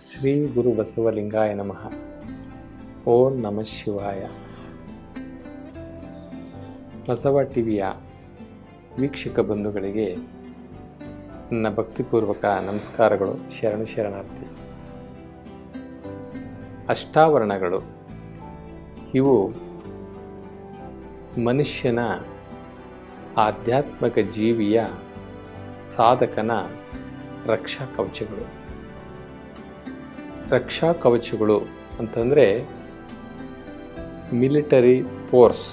ಶ್ರೀ ಗುರು ಬಸವಲಿಂಗಾಯ ನಮಃ. ಓಂ ನಮಃ ಶಿವಾಯ. ಬಸವ ಟಿವಿಯ ವೀಕ್ಷಕ ಬಂಧುಗಳಿಗೆ ನನ್ನ ಭಕ್ತಿಪೂರ್ವಕ ನಮಸ್ಕಾರಗಳು, ಶರಣು ಶರಣಾರ್ಥಿ. ಅಷ್ಟಾವರಣಗಳು ಇವು ಮನುಷ್ಯನ ಆಧ್ಯಾತ್ಮಿಕ ಜೀವಿಯ ಸಾಧಕನ ರಕ್ಷಾ ಕವಚಗಳು. ರಕ್ಷಾ ಕವಚಗಳು ಅಂತಂದರೆ ಮಿಲಿಟರಿ ಫೋರ್ಸ್.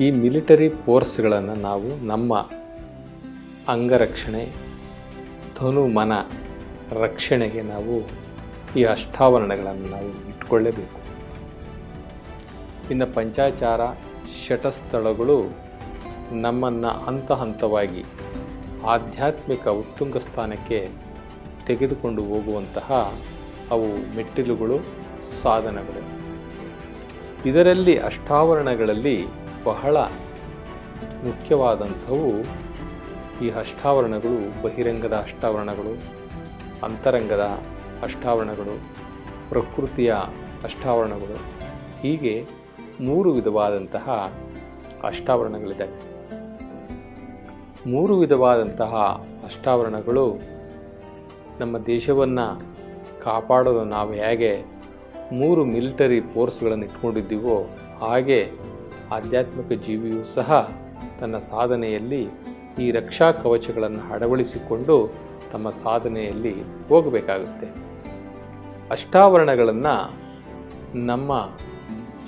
ಈ ಮಿಲಿಟರಿ ಫೋರ್ಸ್ಗಳನ್ನು ನಾವು ನಮ್ಮ ಅಂಗರಕ್ಷಣೆ, ತನು ಮನ ರಕ್ಷಣೆಗೆ ನಾವು ಈ ಅಷ್ಟಾವರಣಗಳನ್ನು ನಾವು ಇಟ್ಕೊಳ್ಳೇಬೇಕು. ಇನ್ನು ಪಂಚಾಚಾರ ಶಟಸ್ಥಳಗಳು ನಮ್ಮನ್ನು ಹಂತ ಹಂತವಾಗಿ ಆಧ್ಯಾತ್ಮಿಕ ಉತ್ತುಂಗ ಸ್ಥಾನಕ್ಕೆ ತೆಗೆದುಕೊಂಡು ಹೋಗುವಂತಹ ಅವು ಮೆಟ್ಟಿಲುಗಳು, ಸಾಧನಗಳು. ಇದರಲ್ಲಿ ಅಷ್ಟಾವರಣಗಳಲ್ಲಿ ಬಹಳ ಮುಖ್ಯವಾದಂಥವು ಈ ಅಷ್ಟಾವರಣಗಳು ಬಹಿರಂಗದ ಅಷ್ಟಾವರಣಗಳು, ಅಂತರಂಗದ ಅಷ್ಟಾವರಣಗಳು, ಪ್ರಕೃತಿಯ ಅಷ್ಟಾವರಣಗಳು. ಹೀಗೆ 3 ವಿಧವಾದಂತಹ ಅಷ್ಟಾವರಣಗಳಿದ್ದಾವೆ. 3 ವಿಧವಾದಂತಹ ಅಷ್ಟಾವರಣಗಳು ನಮ್ಮ ದೇಶವನ್ನು ಕಾಪಾಡೋದು ನಾವು ಹೇಗೆ 3 ಮಿಲಿಟರಿ ಫೋರ್ಸ್ಗಳನ್ನು ಇಟ್ಕೊಂಡಿದ್ದೀವೋ ಹಾಗೆ ಆಧ್ಯಾತ್ಮಿಕ ಜೀವಿಯೂ ಸಹ ತನ್ನ ಸಾಧನೆಯಲ್ಲಿ ಈ ರಕ್ಷಾ ಕವಚಗಳನ್ನು ಅಳವಡಿಸಿಕೊಂಡು ತಮ್ಮ ಸಾಧನೆಯಲ್ಲಿ ಹೋಗಬೇಕಾಗುತ್ತೆ. ಅಷ್ಟಾವರಣಗಳನ್ನು ನಮ್ಮ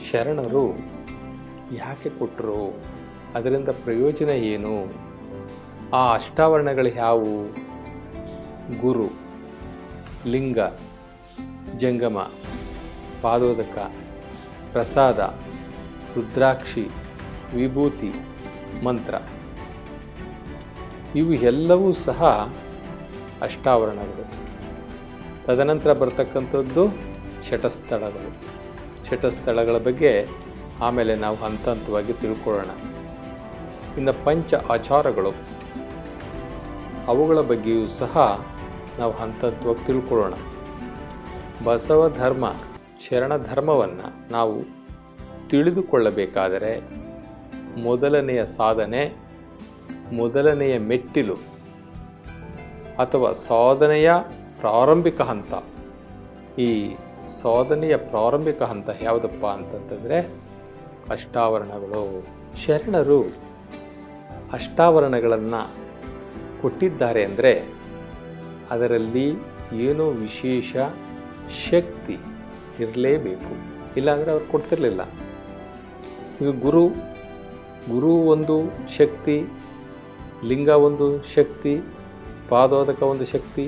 ಶರಣರು ಯಾಕೆ ಕೊಟ್ಟರು, ಅದರಿಂದ ಪ್ರಯೋಜನ ಏನು, ಆ ಅಷ್ಟಾವರಣಗಳು ಯಾವುವು? ಗುರು, ಲಿಂಗ, ಜಂಗಮ, ಪಾದೋದಕ, ಪ್ರಸಾದ, ರುದ್ರಾಕ್ಷಿ, ವಿಭೂತಿ, ಮಂತ್ರ. ಇವು ಎಲ್ಲವೂ ಸಹ ಅಷ್ಟಾವರಣಗಳು. ತದನಂತರ ಬರ್ತಕ್ಕಂಥದ್ದು ಶಟಸ್ಥಳಗಳು. ಶಟಸ್ಥಳಗಳ ಬಗ್ಗೆ ಆಮೇಲೆ ನಾವು ಹಂತ ಹಂತವಾಗಿ ತಿಳ್ಕೊಳ್ಳೋಣ. ಇನ್ನು ಪಂಚ ಆಚಾರಗಳು, ಅವುಗಳ ಬಗ್ಗೆಯೂ ಸಹ ನಾವು ಹಂತ ಹಂತವಾಗಿ ತಿಳ್ಕೊಳ್ಳೋಣ. ಬಸವ ಧರ್ಮ, ಶರಣ ಧರ್ಮವನ್ನು ನಾವು ತಿಳಿದುಕೊಳ್ಳಬೇಕಾದರೆ ಮೊದಲನೆಯ ಸಾಧನೆ, ಮೊದಲನೆಯ ಮೆಟ್ಟಿಲು ಅಥವಾ ಸಾಧನೆಯ ಪ್ರಾರಂಭಿಕ ಹಂತ. ಈ ಸಾಧನೆಯ ಪ್ರಾರಂಭಿಕ ಹಂತ ಯಾವುದಪ್ಪ ಅಂತಂತಂದರೆ ಅಷ್ಟಾವರಣಗಳು. ಶರಣರು ಅಷ್ಟಾವರಣಗಳನ್ನು ಕೊಟ್ಟಿದ್ದಾರೆ ಅಂದರೆ ಅದರಲ್ಲಿ ಏನೋ ವಿಶೇಷ ಶಕ್ತಿ ಇರಲೇಬೇಕು, ಇಲ್ಲಾಂದರೆ ಅವ್ರು ಕೊಡ್ತಿರಲಿಲ್ಲ. ಈಗ ಗುರು ಒಂದು ಶಕ್ತಿ, ಲಿಂಗ ಒಂದು ಶಕ್ತಿ, ಪಾದೋದಕ ಒಂದು ಶಕ್ತಿ,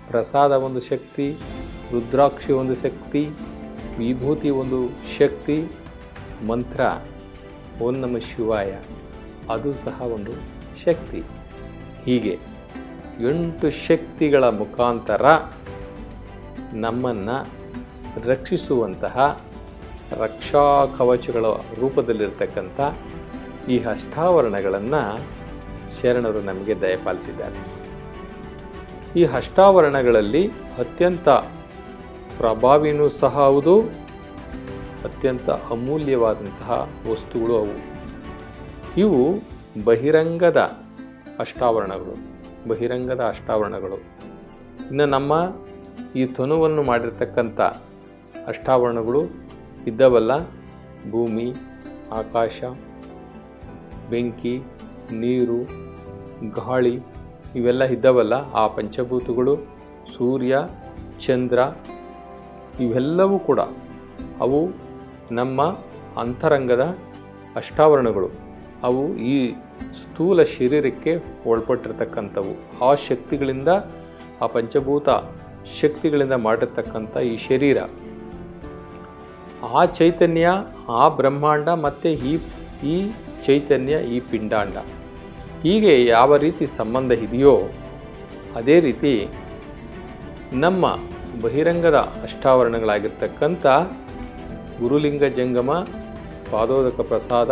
ಪ್ರಸಾದ ಒಂದು ಶಕ್ತಿ, ರುದ್ರಾಕ್ಷಿ ಒಂದು ಶಕ್ತಿ, ವಿಭೂತಿ ಒಂದು ಶಕ್ತಿ, ಮಂತ್ರ ಓಂ ನಮಃ ಶಿವಾಯ ಅದು ಸಹ ಒಂದು ಶಕ್ತಿ. ಹೀಗೆ 8 ಶಕ್ತಿಗಳ ಮುಖಾಂತರ ನಮ್ಮನ್ನು ರಕ್ಷಿಸುವಂತಹ ರಕ್ಷಾ ಕವಚಗಳ ರೂಪದಲ್ಲಿರ್ತಕ್ಕಂಥ ಈ ಅಷ್ಟಾವರಣಗಳನ್ನು ಶರಣರು ನಮಗೆ ದಯಪಾಲಿಸಿದ್ದಾರೆ. ಈ ಅಷ್ಟಾವರಣಗಳಲ್ಲಿ ಅತ್ಯಂತ ಪ್ರಭಾವಿನೂ ಸಹ ಹೌದು, ಅತ್ಯಂತ ಅಮೂಲ್ಯವಾದಂತಹ ವಸ್ತುಗಳು ಅವು. ಇವು ಬಹಿರಂಗದ ಅಷ್ಟಾವರಣಗಳು. ಇನ್ನು ನಮ್ಮ ಈ ತನುವನ್ನು ಮಾಡಿರ್ತಕ್ಕಂಥ ಅಷ್ಟಾವರಣಗಳು ಇದ್ದವಲ್ಲ, ಭೂಮಿ, ಆಕಾಶ, ಬೆಂಕಿ, ನೀರು, ಗಾಳಿ ಇವೆಲ್ಲ ಇದ್ದವಲ್ಲ, ಆ ಪಂಚಭೂತಗಳು, ಸೂರ್ಯ, ಚಂದ್ರ ಇವೆಲ್ಲವೂ ಕೂಡ ಅವು ನಮ್ಮ ಅಂತರಂಗದ ಅಷ್ಟಾವರಣಗಳು. ಅವು ಈ ಸ್ಥೂಲ ಶರೀರಕ್ಕೆ ಒಳಪಟ್ಟಿರ್ತಕ್ಕಂಥವು. ಆ ಶಕ್ತಿಗಳಿಂದ, ಆ ಪಂಚಭೂತ ಶಕ್ತಿಗಳಿಂದ ಮಾಡಿರ್ತಕ್ಕಂಥ ಈ ಶರೀರ, ಆ ಚೈತನ್ಯ, ಆ ಬ್ರಹ್ಮಾಂಡ ಮತ್ತು ಈ ಚೈತನ್ಯ, ಈ ಪಿಂಡಾಂಡ, ಹೀಗೆ ಯಾವ ರೀತಿ ಸಂಬಂಧ ಇದೆಯೋ ಅದೇ ರೀತಿ ನಮ್ಮ ಬಹಿರಂಗದ ಅಷ್ಟಾವರಣಗಳಾಗಿರ್ತಕ್ಕಂಥ ಗುರುಲಿಂಗ ಜಂಗಮ, ಪಾದೋದಕ, ಪ್ರಸಾದ,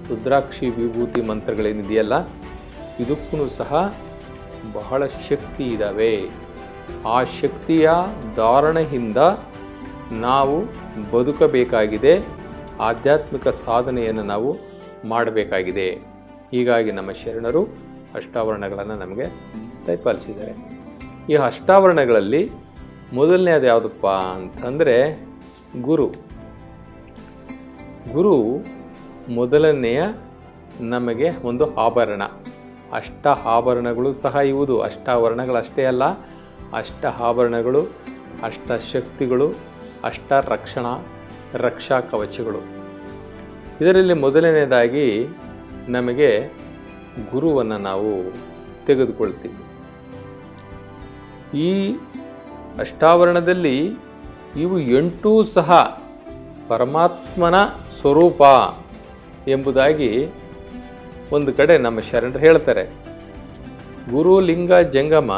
ರುದ್ರಾಕ್ಷಿ, ವಿಭೂತಿ ಮಂತ್ರಗಳೇನಿದೆಯಲ್ಲ ಇದಕ್ಕೂ ಸಹ ಬಹಳ ಶಕ್ತಿ ಇದ್ದಾವೆ. ಆ ಶಕ್ತಿಯ ಧಾರಣೆಯಿಂದ ನಾವು ಬದುಕಬೇಕಾಗಿದೆ, ಆಧ್ಯಾತ್ಮಿಕ ಸಾಧನೆಯನ್ನು ನಾವು ಮಾಡಬೇಕಾಗಿದೆ. ಹೀಗಾಗಿ ನಮ್ಮ ಶರಣರು ಅಷ್ಟಾವರಣಗಳನ್ನು ನಮಗೆ ದಯಪಾಲಿಸಿದ್ದಾರೆ. ಈ ಅಷ್ಟಾವರಣಗಳಲ್ಲಿ ಮೊದಲನೇದು ಯಾವುದಪ್ಪ ಅಂತಂದರೆ ಗುರು. ಗುರು ಮೊದಲನೆಯ ನಮಗೆ ಒಂದು ಆಭರಣ. ಅಷ್ಟ ಆಭರಣಗಳು ಸಹ ಇವುದು. ಅಷ್ಟಾವರಣಗಳಷ್ಟೇ ಅಲ್ಲ, ಅಷ್ಟ ಆಭರಣಗಳು, ಅಷ್ಟ ಶಕ್ತಿಗಳು, ಅಷ್ಟ ರಕ್ಷಾ ಕವಚಗಳು. ಇದರಲ್ಲಿ ಮೊದಲನೇದಾಗಿ ನಮಗೆ ಗುರುವನ್ನು ನಾವು ತೆಗೆದುಕೊಳ್ತೀವಿ. ಈ ಅಷ್ಟಾವರಣದಲ್ಲಿ ಇವು 8 ಸಹ ಪರಮಾತ್ಮನ ಸ್ವರೂಪ ಎಂಬುದಾಗಿ ಒಂದು ಕಡೆ ನಮ್ಮ ಶರಣರು ಹೇಳ್ತಾರೆ. ಗುರು ಲಿಂಗ ಜಂಗಮ,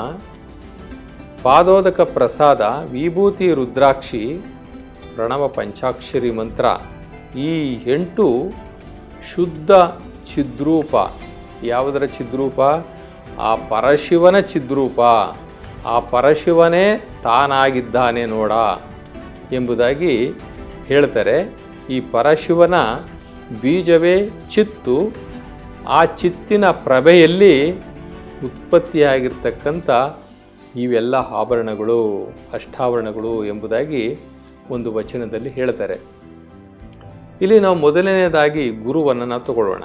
ಪಾದೋದಕ ಪ್ರಸಾದ, ವಿಭೂತಿ ರುದ್ರಾಕ್ಷಿ, ಪ್ರಣವ ಪಂಚಾಕ್ಷರಿ ಮಂತ್ರ, ಈ 8 ಶುದ್ಧ ಚಿದ್ರೂಪ. ಯಾವುದರ ಚಿದ್ರೂಪ? ಆ ಪರಶಿವನ ಚಿದ್ರೂಪ. ಆ ಪರಶಿವನೇ ತಾನಾಗಿದ್ದಾನೆ ನೋಡ ಎಂಬುದಾಗಿ ಹೇಳ್ತಾರೆ. ಈ ಪರಶಿವನ ಬೀಜವೇ ಚಿತ್ತು. ಆ ಚಿತ್ತಿನ ಪ್ರಭೆಯಲ್ಲಿ ಉತ್ಪತ್ತಿಯಾಗಿರ್ತಕ್ಕಂಥ ಇವೆಲ್ಲ ಆಭರಣಗಳು ಅಷ್ಟಾವರಣಗಳು ಎಂಬುದಾಗಿ ಒಂದು ವಚನದಲ್ಲಿ ಹೇಳ್ತಾರೆ. ಇಲ್ಲಿ ನಾವು ಮೊದಲನೆಯದಾಗಿ ಗುರುವನ್ನು ನಾವು ತಗೊಳ್ಳೋಣ.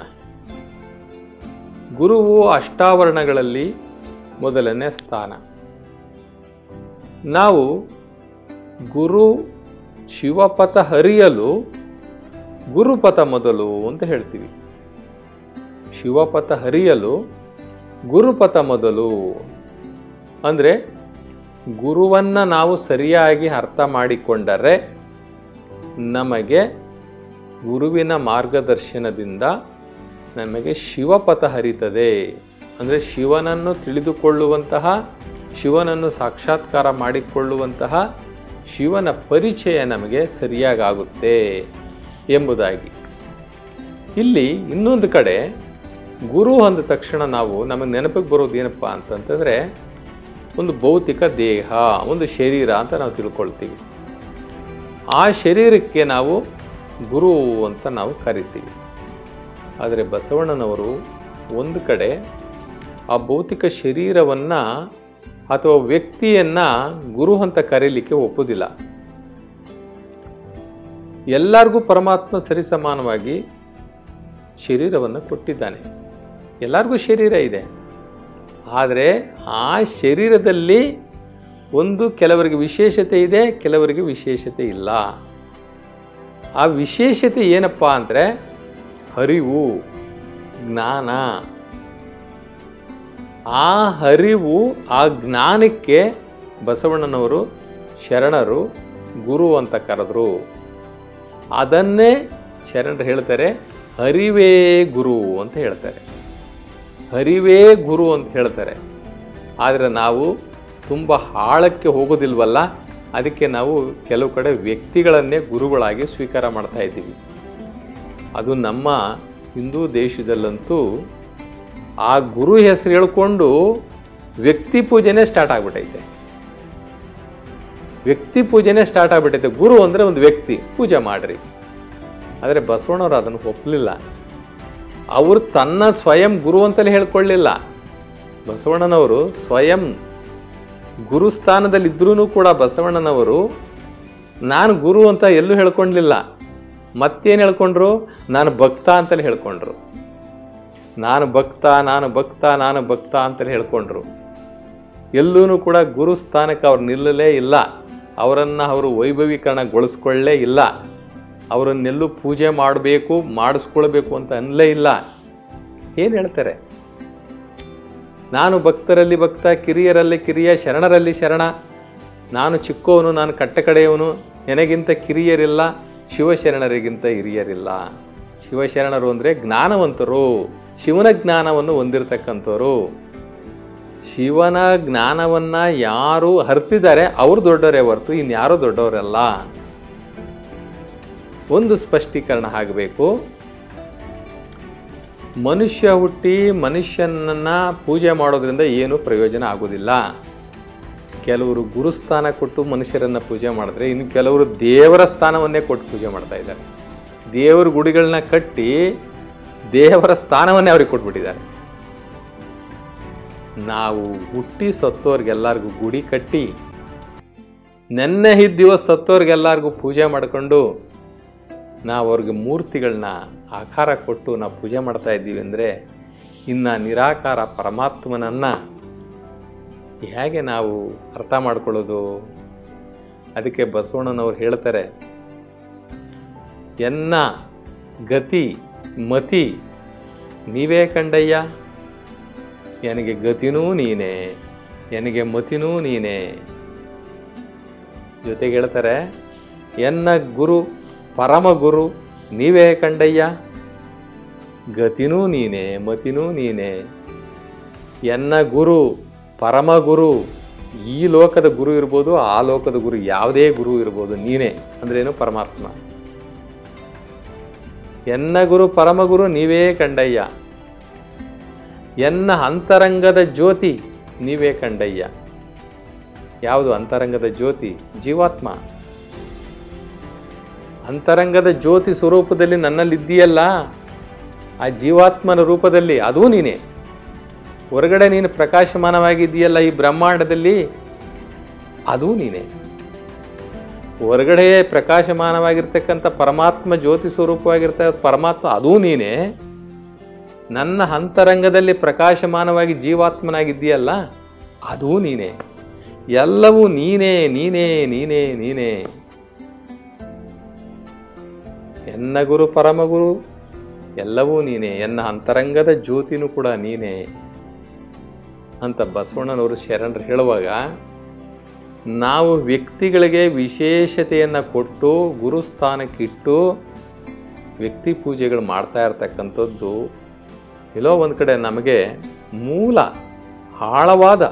ಗುರುವು ಅಷ್ಟಾವರಣಗಳಲ್ಲಿ ಮೊದಲನೇ ಸ್ಥಾನ. ನಾವು ಗುರು ಶಿವಪಥ ಹರಿಯಲು ಗುರುಪಥ ಮೊದಲು ಅಂತ ಹೇಳ್ತೀವಿ. ಶಿವಪಥ ಹರಿಯಲು ಗುರುಪಥ ಮೊದಲು ಅಂದರೆ ಗುರುವನ್ನು ನಾವು ಸರಿಯಾಗಿ ಅರ್ಥ ಮಾಡಿಕೊಂಡರೆ ನಮಗೆ ಗುರುವಿನ ಮಾರ್ಗದರ್ಶನದಿಂದ ನಮಗೆ ಶಿವಪಥ ಹರಿತದೆ. ಅಂದರೆ ಶಿವನನ್ನು ತಿಳಿದುಕೊಳ್ಳುವಂತಹ, ಶಿವನನ್ನು ಸಾಕ್ಷಾತ್ಕಾರ ಮಾಡಿಕೊಳ್ಳುವಂತಹ ಶಿವನ ಪರಿಚಯ ನಮಗೆ ಸರಿಯಾಗುತ್ತೆ ಎಂಬುದಾಗಿ. ಇಲ್ಲಿ ಇನ್ನೊಂದು ಕಡೆ ಗುರು ಅಂದ ತಕ್ಷಣ ನಮಗೆ ನೆನಪಿಗೆ ಬರೋದು ಏನಪ್ಪ ಅಂತಂತಂದರೆ ಒಂದು ಭೌತಿಕ ದೇಹ, ಒಂದು ಶರೀರ ಅಂತ ನಾವು ತಿಳ್ಕೊಳ್ತೀವಿ. ಆ ಶರೀರಕ್ಕೆ ನಾವು ಗುರು ಅಂತ ನಾವು ಕರಿತೀವಿ. ಆದರೆ ಬಸವಣ್ಣನವರು ಒಂದು ಕಡೆ ಆ ಭೌತಿಕ ಶರೀರವನ್ನು ಅಥವಾ ವ್ಯಕ್ತಿಯನ್ನು ಗುರು ಅಂತ ಕರೀಲಿಕ್ಕೆ ಒಪ್ಪುವುದಿಲ್ಲ. ಎಲ್ಲರಿಗೂ ಪರಮಾತ್ಮ ಸರಿಸಮಾನವಾಗಿ ಶರೀರವನ್ನು ಕೊಟ್ಟಿದ್ದಾನೆ. ಎಲ್ಲರಿಗೂ ಶರೀರ ಇದೆ. ಆದರೆ ಆ ಶರೀರದಲ್ಲಿ ಕೆಲವರಿಗೆ ವಿಶೇಷತೆ ಇದೆ, ಕೆಲವರಿಗೆ ವಿಶೇಷತೆ ಇಲ್ಲ. ಆ ವಿಶೇಷತೆ ಏನಪ್ಪ ಅಂದರೆ ಅರಿವು, ಜ್ಞಾನ. ಆ ಅರಿವು, ಆ ಜ್ಞಾನಕ್ಕೆ ಬಸವಣ್ಣನವರು ಶರಣರು ಗುರು ಅಂತ ಕರೆದ್ರು. ಅದನ್ನೇ ಶರಣರು ಹೇಳ್ತಾರೆ ಅರಿವೇ ಗುರು ಅಂತ ಹೇಳ್ತಾರೆ. ಅರಿವೇ ಗುರು ಅಂತ ಹೇಳ್ತಾರೆ. ಆದರೆ ನಾವು ತುಂಬ ಆಳಕ್ಕೆ ಹೋಗೋದಿಲ್ವಲ್ಲ, ಅದಕ್ಕೆ ನಾವು ಕೆಲವು ಕಡೆ ವ್ಯಕ್ತಿಗಳನ್ನೇ ಗುರುಗಳಾಗಿ ಸ್ವೀಕಾರ ಮಾಡ್ತಾ ಇದ್ದೀವಿ. ಅದು ನಮ್ಮ ಹಿಂದೂ ದೇಶದಲ್ಲಂತೂ ಆ ಗುರು ಹೆಸರು ಹೇಳ್ಕೊಂಡು ವ್ಯಕ್ತಿ ಪೂಜೆನೇ ಸ್ಟಾರ್ಟ್ ಆಗಿಬಿಟ್ಟೈತೆ. ವ್ಯಕ್ತಿ ಪೂಜೆನೇ ಸ್ಟಾರ್ಟ್ ಆಗಿಬಿಟ್ಟೈತೆ. ಗುರು ಅಂದರೆ ಒಂದು ವ್ಯಕ್ತಿ, ಪೂಜೆ ಮಾಡ್ರಿ. ಆದರೆ ಬಸವಣ್ಣವರು ಅದನ್ನು ಒಪ್ಪಲಿಲ್ಲ. ಅವರು ತನ್ನ ಸ್ವಯಂ ಗುರು ಅಂತಲೇ ಹೇಳ್ಕೊಳ್ಳಿಲ್ಲ. ಬಸವಣ್ಣನವರು ಸ್ವಯಂ ಗುರುಸ್ಥಾನದಲ್ಲಿದ್ದರೂ ಕೂಡ ಬಸವಣ್ಣನವರು ನಾನು ಗುರು ಅಂತ ಎಲ್ಲೂ ಹೇಳ್ಕೊಳ್ಳಲಿಲ್ಲ. ಮತ್ತೇನು ಹೇಳ್ಕೊಂಡ್ರು? ನಾನು ಭಕ್ತ ಅಂತಲೇ ಹೇಳ್ಕೊಂಡ್ರು. ನಾನು ಭಕ್ತ ಅಂತಲೇ ಹೇಳ್ಕೊಂಡ್ರು. ಎಲ್ಲೂ ಕೂಡ ಗುರುಸ್ಥಾನಕ್ಕೆ ಅವ್ರು ನಿಲ್ಲಲೇ ಇಲ್ಲ. ಅವರನ್ನು ಅವರು ವೈಭವೀಕರಣಗೊಳಿಸ್ಕೊಳ್ಳೇ ಇಲ್ಲ. ಅವರನ್ನೆಲ್ಲೂ ಪೂಜೆ ಮಾಡಬೇಕು, ಮಾಡಿಸ್ಕೊಳ್ಬೇಕು ಅಂತ ಅನ್ನಲೇ ಇಲ್ಲ. ಏನು ಹೇಳ್ತಾರೆ? ನಾನು ಭಕ್ತರಲ್ಲಿ ಭಕ್ತ, ಕಿರಿಯರಲ್ಲಿ ಕಿರಿಯ, ಶರಣರಲ್ಲಿ ಶರಣ. ನಾನು ಚಿಕ್ಕವನು, ನಾನು ಕಟ್ಟಕಡೆಯವನು, ನನಗಿಂತ ಕಿರಿಯರಿಲ್ಲ, ಶಿವಶರಣರಿಗಿಂತ ಹಿರಿಯರಿಲ್ಲ. ಶಿವಶರಣರು ಅಂದರೆ ಜ್ಞಾನವಂತರು, ಶಿವನ ಜ್ಞಾನವನ್ನು ಹೊಂದಿರತಕ್ಕಂಥವರು. ಶಿವನ ಜ್ಞಾನವನ್ನು ಯಾರು ಹರ್ತಿದ್ದಾರೆ ಅವರು ದೊಡ್ಡವರೇ ಹೊರತು ಇನ್ಯಾರೂ ದೊಡ್ಡವರಲ್ಲ. ಒಂದು ಸ್ಪಷ್ಟೀಕರಣ ಆಗಬೇಕು. ಮನುಷ್ಯ ಹುಟ್ಟಿ ಮನುಷ್ಯನನ್ನು ಪೂಜೆ ಮಾಡೋದ್ರಿಂದ ಏನೂ ಪ್ರಯೋಜನ ಆಗೋದಿಲ್ಲ. ಕೆಲವರು ಗುರುಸ್ಥಾನ ಕೊಟ್ಟು ಮನುಷ್ಯರನ್ನು ಪೂಜೆ ಮಾಡಿದ್ರೆ, ಇನ್ನು ಕೆಲವರು ದೇವರ ಸ್ಥಾನವನ್ನೇ ಕೊಟ್ಟು ಪೂಜೆ ಮಾಡ್ತಾ ಇದ್ದಾರೆ. ದೇವರ ಗುಡಿಗಳನ್ನ ಕಟ್ಟಿ ದೇವರ ಸ್ಥಾನವನ್ನೇ ಅವ್ರಿಗೆ ಕೊಟ್ಬಿಟ್ಟಿದ್ದಾರೆ. ನಾವು ಹುಟ್ಟಿ ಸತ್ತೋರ್ಗೆಲ್ಲರಿಗೂ ಗುಡಿ ಕಟ್ಟಿ, ನೆನ್ನೆ ದಿವಸ ಸತ್ತೋರ್ಗೆಲ್ಲರಿಗೂ ಪೂಜೆ ಮಾಡಿಕೊಂಡು ನಾವು ಅವ್ರಿಗೆ ಮೂರ್ತಿಗಳನ್ನ ಆಕಾರ ಕೊಟ್ಟು ನಾವು ಪೂಜೆ ಮಾಡ್ತಾ ಇದ್ದೀವಿ ಅಂದರೆ, ಇನ್ನು ನಿರಾಕಾರ ಪರಮಾತ್ಮನನ್ನು ಹೇಗೆ ನಾವು ಅರ್ಥ ಮಾಡ್ಕೊಳ್ಳೋದು? ಅದಕ್ಕೆ ಬಸವಣ್ಣನವ್ರು ಹೇಳ್ತಾರೆ, ಎನ್ನ ಗತಿ ಮತಿ ನೀವೇ ಕಂಡಯ್ಯ, ನನಗೆ ಗತಿನೂ ನೀನೇ, ನನಗೆ ಮತಿನೂ ನೀನೇ. ಜೊತೆಗೆ ಹೇಳ್ತಾರೆ, ಎನ್ನ ಗುರು ಪರಮ ಗುರು ನೀವೇ ಕಂಡಯ್ಯ, ಗತಿನೂ ನೀನೇ ಮತಿನೂ ನೀನೇ. ಎನ್ನ ಗುರು ಪರಮ ಗುರು, ಈ ಲೋಕದ ಗುರು ಇರ್ಬೋದು, ಆ ಲೋಕದ ಗುರು ಯಾವುದೇ ಗುರು ಇರ್ಬೋದು, ನೀನೇ ಅಂದ್ರೇನು? ಪರಮಾತ್ಮ. ಎನ್ನ ಗುರು ಪರಮ ಗುರು ನೀವೇ ಕಂಡಯ್ಯ, ಎನ್ನ ಅಂತರಂಗದ ಜ್ಯೋತಿ ನೀವೇ ಕಂಡಯ್ಯ. ಯಾವುದು ಅಂತರಂಗದ ಜ್ಯೋತಿ? ಜೀವಾತ್ಮ. ಅಂತರಂಗದ ಜ್ಯೋತಿ ಸ್ವರೂಪದಲ್ಲಿ ನನ್ನಲ್ಲಿದ್ದೀಯಲ್ಲ, ಆ ಜೀವಾತ್ಮನ ರೂಪದಲ್ಲಿ ಅದೂ ನೀನೇ. ಹೊರಗಡೆ ನೀನು ಪ್ರಕಾಶಮಾನವಾಗಿದ್ದೀಯಲ್ಲ ಈ ಬ್ರಹ್ಮಾಂಡದಲ್ಲಿ, ಅದೂ ನೀನೇ. ಹೊರಗಡೆ ಪ್ರಕಾಶಮಾನವಾಗಿರ್ತಕ್ಕಂಥ ಪರಮಾತ್ಮ ಜ್ಯೋತಿ ಸ್ವರೂಪವಾಗಿರ್ತಕ್ಕ ಪರಮಾತ್ಮ ಅದೂ ನೀನೇ. ನನ್ನ ಅಂತರಂಗದಲ್ಲಿ ಪ್ರಕಾಶಮಾನವಾಗಿ ಜೀವಾತ್ಮನಾಗಿದ್ದೀಯಲ್ಲ, ಅದೂ ನೀನೇ. ಎಲ್ಲವೂ ನೀನೇ ನೀನೇ ನೀನೇ ನೀನೇ. ಎನ್ನ ಗುರು ಪರಮಗುರು ಎಲ್ಲವೂ ನೀನೇ, ಎನ್ನ ಅಂತರಂಗದ ಜ್ಯೋತಿನೂ ಕೂಡ ನೀನೇ ಅಂತ ಬಸವಣ್ಣನವರು ಶರಣರು ಹೇಳುವಾಗ, ನಾವು ವ್ಯಕ್ತಿಗಳಿಗೆ ವಿಶೇಷತೆಯನ್ನು ಕೊಟ್ಟು ಗುರುಸ್ಥಾನಕ್ಕಿಟ್ಟು ವ್ಯಕ್ತಿ ಪೂಜೆಗಳು ಮಾಡ್ತಾ ಇರ್ತಕ್ಕಂಥದ್ದು ಎಲ್ಲೋ ಒಂದು ಕಡೆ ನಮಗೆ ಮೂಲ ಆಳವಾದ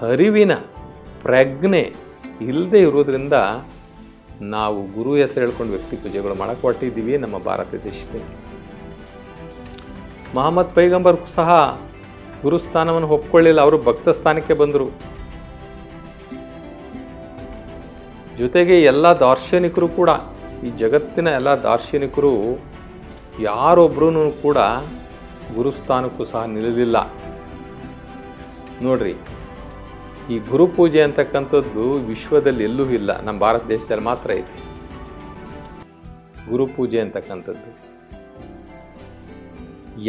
ಅರಿವಿನ ಪ್ರಜ್ಞೆ ಇಲ್ಲದೆ ಇರೋದ್ರಿಂದ ನಾವು ಗುರು ಹೆಸರು ಹೇಳ್ಕೊಂಡು ವ್ಯಕ್ತಿ ಪೂಜೆಗಳು ಮಾಡಕ್ಕೆ ಹೊರಟಿದ್ದೀವಿ ನಮ್ಮ ಭಾರತ ದೇಶದಲ್ಲಿ. ಮಹಮ್ಮದ್ ಪೈಗಂಬರ್ ಸಹ ಗುರುಸ್ಥಾನವನ್ನು ಒಪ್ಕೊಳ್ಳಿಲ್ಲ, ಅವರು ಭಕ್ತ ಸ್ಥಾನಕ್ಕೆ ಬಂದರು. ಜೊತೆಗೆ ಎಲ್ಲ ದಾರ್ಶನಿಕರು ಕೂಡ, ಈ ಜಗತ್ತಿನ ಎಲ್ಲ ದಾರ್ಶನಿಕರು ಯಾರೊಬ್ಬರೂ ಕೂಡ ಗುರುಸ್ಥಾನಕ್ಕೂ ಸಹ ನಿಲ್ಲಲಿಲ್ಲ. ನೋಡ್ರಿ, ಈ ಗುರುಪೂಜೆ ಅಂತಕ್ಕಂಥದ್ದು ವಿಶ್ವದಲ್ಲಿ ಎಲ್ಲೂ ಇಲ್ಲ, ನಮ್ಮ ಭಾರತ ದೇಶದಲ್ಲಿ ಮಾತ್ರ ಐತೆ ಗುರುಪೂಜೆ ಅಂತಕ್ಕಂಥದ್ದು.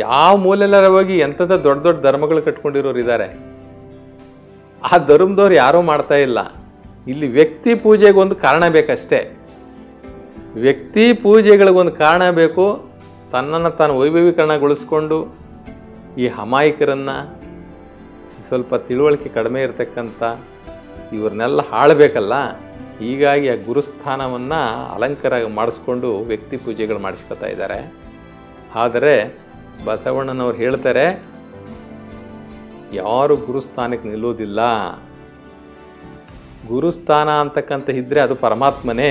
ಯಾವ ಮೂಲೆಯಲ್ಲಾರ ಹೋಗಿ ಎಂಥದ ದೊಡ್ಡ ದೊಡ್ಡ ಧರ್ಮಗಳು ಕಟ್ಕೊಂಡಿರೋರು ಇದ್ದಾರೆ, ಆ ಧರ್ಮದವ್ರು ಯಾರೂ ಮಾಡ್ತಾ ಇಲ್ಲ. ಇಲ್ಲಿ ವ್ಯಕ್ತಿ ಪೂಜೆಗೊಂದು ಕಾರಣ ಬೇಕಷ್ಟೇ. ವ್ಯಕ್ತಿ ಪೂಜೆಗಳಿಗೊಂದು ಕಾರಣ ಬೇಕು. ತನ್ನನ್ನು ತಾನು ವೈಭವೀಕರಣಗೊಳಿಸ್ಕೊಂಡು ಈ ಅಮಾಯಕರನ್ನು, ಸ್ವಲ್ಪ ತಿಳುವಳಿಕೆ ಕಡಿಮೆ ಇರತಕ್ಕಂಥ ಇವ್ರನ್ನೆಲ್ಲ ಆಳಬೇಕಲ್ಲ. ಹೀಗಾಗಿ ಆ ಗುರುಸ್ಥಾನವನ್ನು ಅಲಂಕಾರ ಮಾಡಿಸ್ಕೊಂಡು ವ್ಯಕ್ತಿ ಪೂಜೆಗಳು ಮಾಡಿಸ್ಕೊತಾ ಇದ್ದಾರೆ. ಆದರೆ ಬಸವಣ್ಣನವ್ರು ಹೇಳ್ತಾರೆ, ಯಾರು ಗುರುಸ್ಥಾನಕ್ಕೆ ನಿಲ್ಲೋದಿಲ್ಲ. ಗುರುಸ್ಥಾನ ಅಂತಕ್ಕಂಥ ಇದ್ದರೆ ಅದು ಪರಮಾತ್ಮನೇ.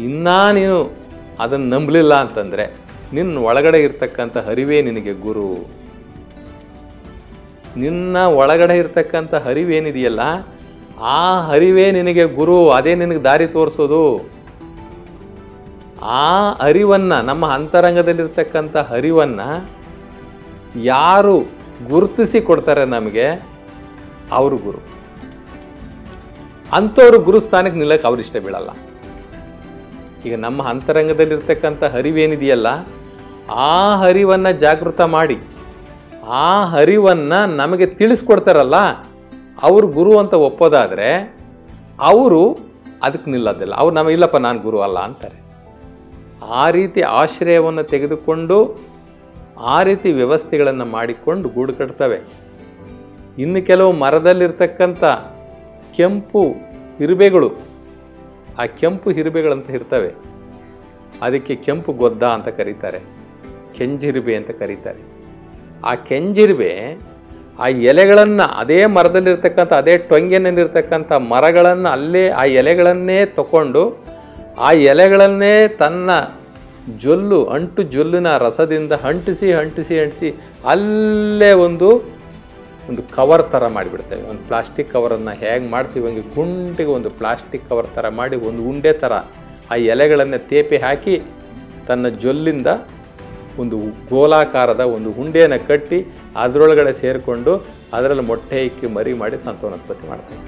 ಇನ್ನೂ ನೀನು ಅದನ್ನು ನಂಬಲಿಲ್ಲ ಅಂತಂದರೆ ನಿನ್ನ ಒಳಗಡೆ ಇರ್ತಕ್ಕಂಥ ಅರಿವೇ ನಿನಗೆ ಗುರು. ನಿನ್ನ ಒಳಗಡೆ ಇರ್ತಕ್ಕಂಥ ಅರಿವೇನಿದೆಯಲ್ಲ, ಆ ಅರಿವೇ ನಿನಗೆ ಗುರು. ಅದೇ ನಿನಗೆ ದಾರಿ ತೋರಿಸೋದು. ಆ ಅರಿವನ್ನು, ನಮ್ಮ ಅಂತರಂಗದಲ್ಲಿರ್ತಕ್ಕಂಥ ಅರಿವನ್ನು ಯಾರು ಗುರುತಿಸಿ ಕೊಡ್ತಾರೆ ನಮಗೆ, ಅವರು ಗುರು. ಅಂಥವ್ರು ಗುರುಸ್ಥಾನಕ್ಕೆ ನಿಲ್ಲಕ್ಕೆ ಅವ್ರು ಇಷ್ಟ ಬೀಳಲ್ಲ. ಈಗ ನಮ್ಮ ಅಂತರಂಗದಲ್ಲಿರ್ತಕ್ಕಂಥ ಅರಿವೇನಿದೆಯಲ್ಲ, ಆ ಅರಿವನ್ನು ಜಾಗೃತ ಮಾಡಿ ಆ ಅರಿವನ್ನು ನಮಗೆ ತಿಳಿಸ್ಕೊಡ್ತಾರಲ್ಲ, ಅವರು ಗುರು ಅಂತ ಒಪ್ಪೋದಾದರೆ ಅವರು ಅದಕ್ಕೆ ನಿಲ್ಲೋದಿಲ್ಲ. ಅವ್ರು ನಮಗೆ ಇಲ್ಲಪ್ಪ ನಾನು ಗುರು ಅಲ್ಲ ಅಂತಾರೆ. ಆ ರೀತಿ ಆಶ್ರಯವನ್ನು ತೆಗೆದುಕೊಂಡು ಆ ರೀತಿ ವ್ಯವಸ್ಥೆಗಳನ್ನು ಮಾಡಿಕೊಂಡು ಗೂಡು ಕಟ್ತವೆ. ಇನ್ನು ಕೆಲವು ಮರದಲ್ಲಿರ್ತಕ್ಕಂಥ ಕೆಂಪು ಇರುಬೆಗಳು, ಆ ಕೆಂಪು ಇರುಬೆಗಳಂತ ಇರ್ತವೆ, ಅದಕ್ಕೆ ಕೆಂಪು ಗೊದ್ದ ಅಂತ ಕರೀತಾರೆ, ಕೆಂಜಿರುಬೆ ಅಂತ ಕರೀತಾರೆ. ಆ ಕೆಂಜಿರುಬೆ ಆ ಎಲೆಗಳನ್ನು, ಅದೇ ಮರದಲ್ಲಿರ್ತಕ್ಕಂಥ ಅದೇ ಟೊಂಗೆನಲ್ಲಿರ್ತಕ್ಕಂಥ ಮರಗಳನ್ನು ಅಲ್ಲೇ ಆ ಎಲೆಗಳನ್ನೇ ತಗೊಂಡು ಆ ಎಲೆಗಳನ್ನೇ ತನ್ನ ಅಂಟು ಜೊಲ್ಲಿನ ರಸದಿಂದ ಅಂಟಿಸಿ ಅಲ್ಲೇ ಒಂದು ಒಂದು ಕವರ್ ಥರ ಮಾಡಿಬಿಡ್ತೇವೆ. ಒಂದು ಪ್ಲಾಸ್ಟಿಕ್ ಕವರನ್ನು ಹೇಗೆ ಮಾಡ್ತೀವಿ ಹಂಗೆ ಗುಂಡಿಗೆ ಒಂದು ಪ್ಲಾಸ್ಟಿಕ್ ಕವರ್ ಥರ ಮಾಡಿ ಒಂದು ಉಂಡೆ ಥರ ಆ ಎಲೆಗಳನ್ನು ತೇಪೆ ಹಾಕಿ ತನ್ನ ಜೊಲ್ಲಿಂದ ಒಂದು ಗೋಲಾಕಾರದ ಒಂದು ಉಂಡೆಯನ್ನು ಕಟ್ಟಿ ಅದರೊಳಗಡೆ ಸೇರಿಕೊಂಡು ಅದರಲ್ಲಿ ಮೊಟ್ಟೆ ಇಕ್ಕಿ ಮರಿ ಮಾಡಿ ಸಂತಾನೋತ್ಪತ್ತಿ ಮಾಡ್ತಾರೆ.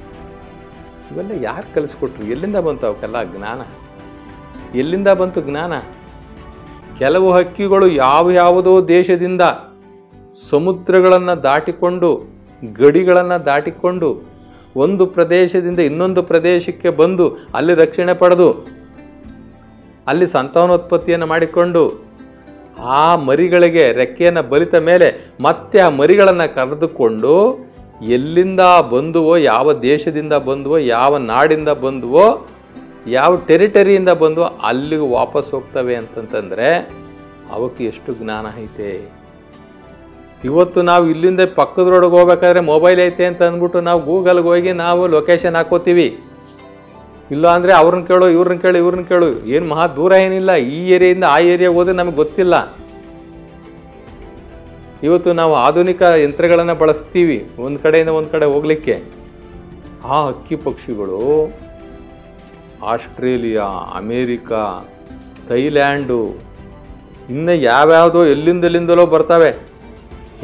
ಇವೆಲ್ಲ ಯಾರು ಕಲಿಸ್ಕೊಟ್ರು? ಎಲ್ಲಿಂದ ಬಂತು ಅವಕ್ಕೆಲ್ಲ ಜ್ಞಾನ? ಎಲ್ಲಿಂದ ಬಂತು ಜ್ಞಾನ? ಕೆಲವು ಹಕ್ಕಿಗಳು ಯಾವುದೋ ದೇಶದಿಂದ ಸಮುದ್ರಗಳನ್ನು ದಾಟಿಕೊಂಡು ಗಡಿಗಳನ್ನು ದಾಟಿಕೊಂಡು ಒಂದು ಪ್ರದೇಶದಿಂದ ಇನ್ನೊಂದು ಪ್ರದೇಶಕ್ಕೆ ಬಂದು ಅಲ್ಲಿ ರಕ್ಷಣೆ ಪಡೆದು ಅಲ್ಲಿ ಸಂತಾನೋತ್ಪತ್ತಿಯನ್ನು ಮಾಡಿಕೊಂಡು ಆ ಮರಿಗಳಿಗೆ ರೆಕ್ಕೆಯನ್ನು ಬಲಿತ ಮೇಲೆ ಮತ್ತೆ ಆ ಮರಿಗಳನ್ನು ಕರೆದುಕೊಂಡು ಎಲ್ಲಿಂದ ಬಂದುವೋ, ಯಾವ ದೇಶದಿಂದ ಬಂದುವೋ, ಯಾವ ನಾಡಿಂದ ಬಂದುವೋ, ಯಾವ ಟೆರಿಟರಿಯಿಂದ ಬಂದುವೋ ಅಲ್ಲಿಗೆ ವಾಪಸ್ ಹೋಗ್ತವೆ ಅಂತಂತಂದರೆ ಅವಕ್ಕೆ ಎಷ್ಟು ಜ್ಞಾನ ಐತೆ. ಇವತ್ತು ನಾವು ಇಲ್ಲಿಂದ ಪಕ್ಕದ ರೋಡ್ಗೆ ಹೋಗ್ಬೇಕಾದ್ರೆ ಮೊಬೈಲ್ ಐತೆ ಅಂತ ಅಂದ್ಬಿಟ್ಟು ನಾವು ಗೂಗಲ್ಗೆ ಹೋಗಿ ನಾವು ಲೊಕೇಶನ್ ಹಾಕೋತೀವಿ. ಇಲ್ಲ ಅಂದರೆ ಅವ್ರನ್ನ ಕೇಳು, ಇವ್ರನ್ನ ಕೇಳು. ಏನು ಮಹಾ ದೂರ ಏನಿಲ್ಲ, ಈ ಏರಿಯಿಂದ ಆ ಏರಿಯಾಗೆ ಹೋದ್ರೆ ನಮಗೆ ಗೊತ್ತಿಲ್ಲ. ಇವತ್ತು ನಾವು ಆಧುನಿಕ ಯಂತ್ರಗಳನ್ನು ಬಳಸ್ತೀವಿ ಒಂದು ಕಡೆಯಿಂದ ಒಂದು ಕಡೆ ಹೋಗ್ಲಿಕ್ಕೆ. ಆ ಹಕ್ಕಿ ಪಕ್ಷಿಗಳು ಆಸ್ಟ್ರೇಲಿಯಾ, ಅಮೇರಿಕಾ, ಥೈಲ್ಯಾಂಡು, ಇನ್ನು ಯಾವ್ಯಾವುದೋ ಎಲ್ಲಿಂದಲೋ ಬರ್ತವೆ.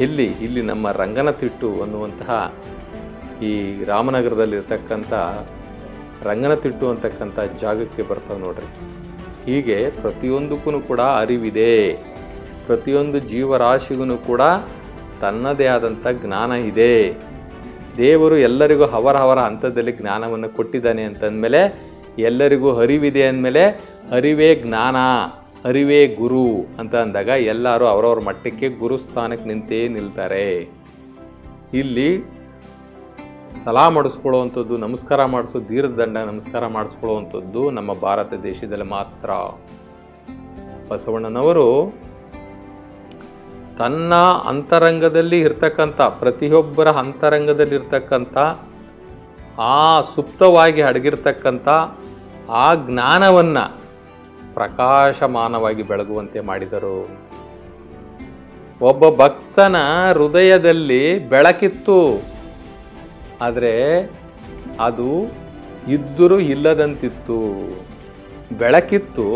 ಇಲ್ಲಿ ನಮ್ಮ ರಂಗನತಿಟ್ಟು ಅನ್ನುವಂತಹ ಈ ರಾಮನಗರದಲ್ಲಿರ್ತಕ್ಕಂಥ ರಂಗನತಿಟ್ಟು ಅಂತಕ್ಕಂಥ ಜಾಗಕ್ಕೆ ಬರ್ತಾವೆ ನೋಡ್ರಿ. ಹೀಗೆ ಪ್ರತಿಯೊಂದಕ್ಕೂ ಕೂಡ ಅರಿವಿದೆ. ಪ್ರತಿಯೊಂದು ಜೀವರಾಶಿಗೂ ಕೂಡ ತನ್ನದೇ ಆದಂಥ ಜ್ಞಾನ ಇದೆ. ದೇವರು ಎಲ್ಲರಿಗೂ ಅವರ ಹಂತದಲ್ಲಿ ಜ್ಞಾನವನ್ನು ಕೊಟ್ಟಿದ್ದಾನೆ ಅಂತಂದಮೇಲೆ, ಎಲ್ಲರಿಗೂ ಅರಿವಿದೆ ಅಂದಮೇಲೆ ಅರಿವೇ ಜ್ಞಾನ, ಅರಿವೇ ಗುರು ಅಂತ ಅಂದಾಗ ಎಲ್ಲರೂ ಅವರವ್ರ ಮಟ್ಟಕ್ಕೆ ಗುರುಸ್ಥಾನಕ್ಕೆ ನಿಂತೇ ನಿಲ್ತಾರೆ. ಇಲ್ಲಿ ಸಲಾ ಮಾಡಿಸ್ಕೊಳ್ಳುವಂಥದ್ದು, ನಮಸ್ಕಾರ ಮಾಡಿಸೋ ದೀರ್ಘದಂಡ ನಮಸ್ಕಾರ ಮಾಡಿಸ್ಕೊಳ್ಳುವಂಥದ್ದು ನಮ್ಮ ಭಾರತ ದೇಶದಲ್ಲಿ ಮಾತ್ರ. ಬಸವಣ್ಣನವರು ತನ್ನ ಅಂತರಂಗದಲ್ಲಿ ಇರ್ತಕ್ಕಂಥ, ಪ್ರತಿಯೊಬ್ಬರ ಅಂತರಂಗದಲ್ಲಿ ಇರ್ತಕ್ಕಂಥ ಆ ಸುಪ್ತವಾಗಿ ಅಡಗಿರ್ತಕ್ಕಂಥ ಆ ಜ್ಞಾನವನ್ನು ಪ್ರಕಾಶಮಾನವಾಗಿ ಬೆಳಗುವಂತೆ ಮಾಡಿದರು. ಒಬ್ಬ ಭಕ್ತನ ಹೃದಯದಲ್ಲಿ ಬೆಳಕಿತ್ತು, ಆದರೆ ಅದು ಇದ್ದರೂ ಇಲ್ಲದಂತಿತ್ತು. ಬೆಳಕಿತ್ತು,